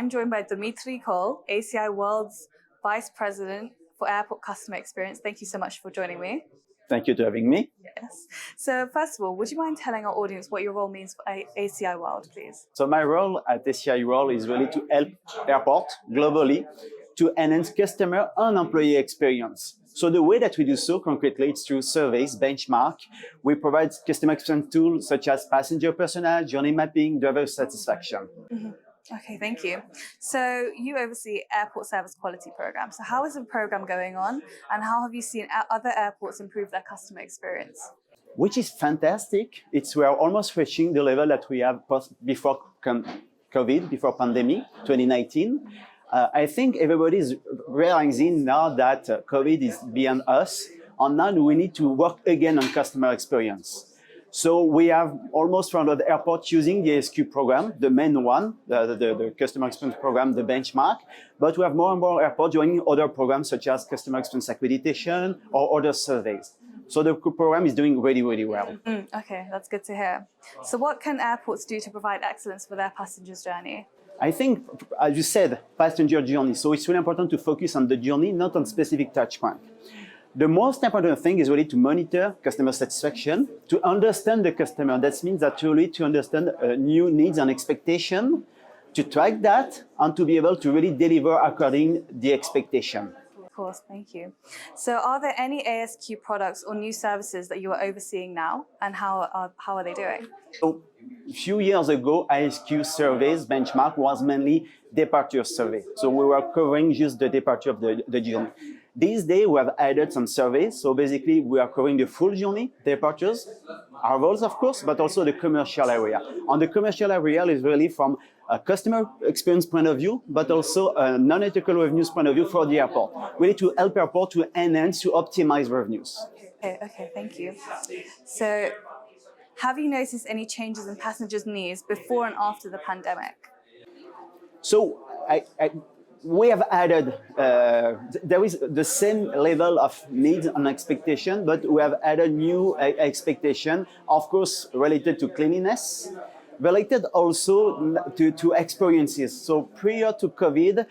I'm joined by Dimitri Coll, ACI World's Vice President for Airport Customer Experience. Thank you so much for joining me. Thank you for having me. Yes. So first of all, would you mind telling our audience what your role means for ACI World, please? So my role at ACI World is really to help airports globally to enhance customer and employee experience. So the way that we do so concretely, it's through surveys, benchmark. We provide customer experience tools such as passenger personnel, journey mapping, driver satisfaction. Mm-hmm. Okay, thank you. So you oversee airport service quality programs. So how is the program going on, and how have you seen other airports improve their customer experience? Which is fantastic. We are almost reaching the level that we have before COVID, before pandemic, 2019. I think everybody is realizing now that COVID is beyond us, and now we need to work again on customer experience. So we have almost 400 airports using the ASQ program, the main one, the customer experience program, the benchmark. But we have more and more airports joining other programs such as customer experience accreditation or other surveys. So the program is doing really, really well. Okay, that's good to hear. So what can airports do to provide excellence for their passengers' journey? I think, as you said, passenger journey. So it's really important to focus on the journey, not on specific touch point. The most important thing is really to monitor customer satisfaction, to understand the customer. That means that really to understand new needs and expectation, to track that, and to be able to really deliver according to the expectation. Of course, thank you. So are there any ASQ products or new services that you are overseeing now, and how are they doing? So a few years ago, ASQ Service benchmark was mainly departure survey. So we were covering just the departure of the journey. These days, we have added some surveys. So basically, we are covering the full journey, departures, arrivals, of course, but also the commercial area. And the commercial area is really from a customer experience point of view, but also a non-ethical revenues point of view for the airport. We need to help airport to enhance, to optimize revenues. Okay, thank you. So have you noticed any changes in passengers' needs before and after the pandemic? So we have added, there is the same level of needs and expectation, but we have added new expectation, of course, related to cleanliness, related also to experiences. So prior to COVID,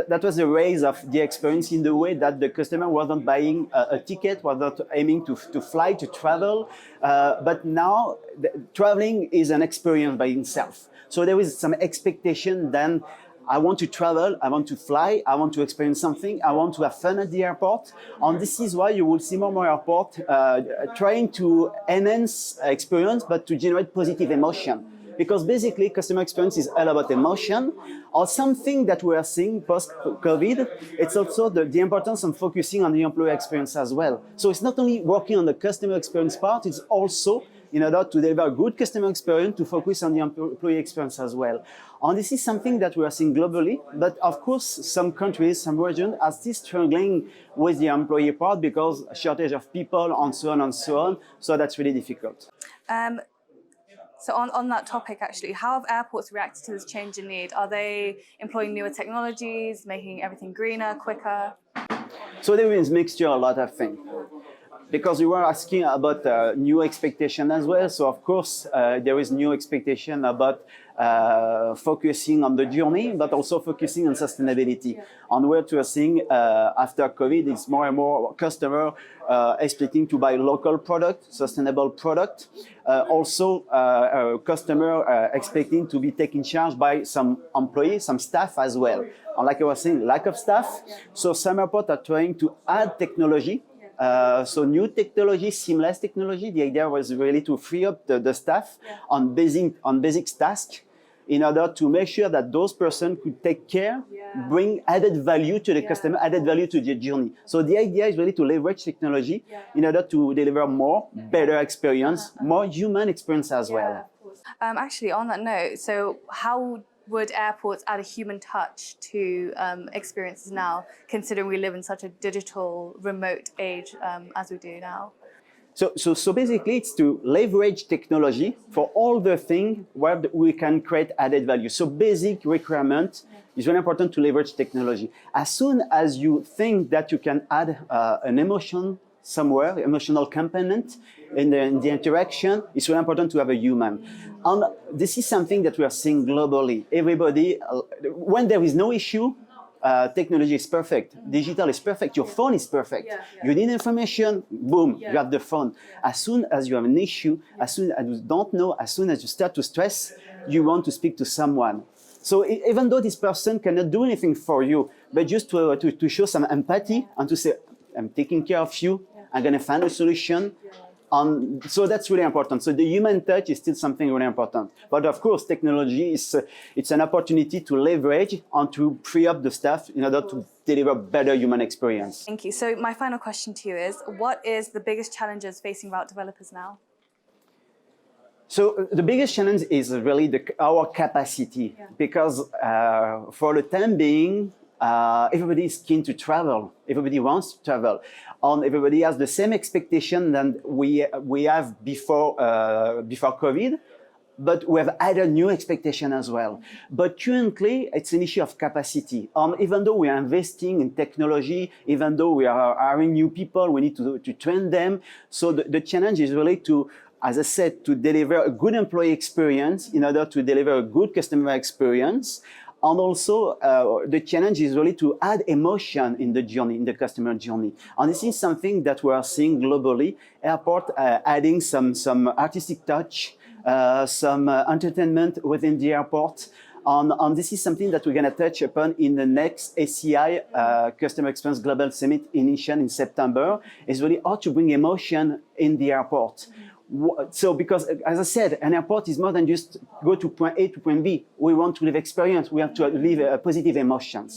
that was a raise of the experience in the way that the customer wasn't buying a ticket, was not aiming to fly, to travel. But now traveling is an experience by itself. So there is some expectation then. I want to travel, I want to fly, I want to experience something, I want to have fun at the airport. And this is why you will see more and more airports trying to enhance experience, but to generate positive emotion. Because basically, customer experience is all about emotion, or something that we are seeing post-COVID. It's also the importance of focusing on the employee experience as well. So it's not only working on the customer experience part, it's also in order to deliver good customer experience, to focus on the employee experience as well. And this is something that we are seeing globally, but of course, some countries, some regions are still struggling with the employee part because shortage of people and so on and so on. So that's really difficult. So on that topic, actually, how have airports reacted to this change in need? Are they employing newer technologies, making everything greener, quicker? So there is mixture, a lot of things. Because you were asking about new expectation as well. So of course, there is new expectation about focusing on the journey, but also focusing on sustainability. And what we are seeing after COVID is more and more customer expecting to buy local product, sustainable product. Also, customer expecting to be taken charge by some employees, some staff as well. And like I was saying, lack of staff. So some airports are trying to add technology. So new technology, seamless technology. The idea was really to free up the staff on basic tasks in order to make sure that those persons could take care, bring added value to the customer, added value to the journey. So the idea is really to leverage technology in order to deliver more, better experience, more human experience as well. Actually, on that note, so how would airports add a human touch to experiences now, considering we live in such a digital, remote age as we do now? So basically, it's to leverage technology for all the things where we can create added value. So basic requirement is very important to leverage technology. As soon as you think that you can add an emotion somewhere, emotional component in the interaction. It's really important to have a human. And this is something that we are seeing globally. Everybody, when there is no issue, technology is perfect. Digital is perfect. Your phone is perfect. You need information, boom, you have the phone. As soon as you have an issue, as soon as you don't know, as soon as you start to stress, you want to speak to someone. So even though this person cannot do anything for you, but just to show some empathy and to say, I'm taking care of you, I'm going to find a solution. So that's really important. So the human touch is still something really important. But of course, technology is it's an opportunity to leverage and to free up the staff in order to deliver better human experience. Thank you. So my final question to you is, what is the biggest challenges facing route developers now? So the biggest challenge is really our capacity, because for the time being, everybody is keen to travel. Everybody wants to travel, and everybody has the same expectation that we have before COVID, but we have added new expectation as well. But currently, it's an issue of capacity. Even though we are investing in technology, even though we are hiring new people, we need to train them. So the challenge is really to, as I said, to deliver a good employee experience in order to deliver a good customer experience. And also, the challenge is really to add emotion in the journey, in the customer journey. And this is something that we are seeing globally. Airport adding some artistic touch, some entertainment within the airport. And this is something that we're going to touch upon in the next ACI Customer Experience Global Summit in September, is really how to bring emotion in the airport. So because, as I said, an airport is more than just go to point A to point B. We want to live experience. We have to live positive emotions.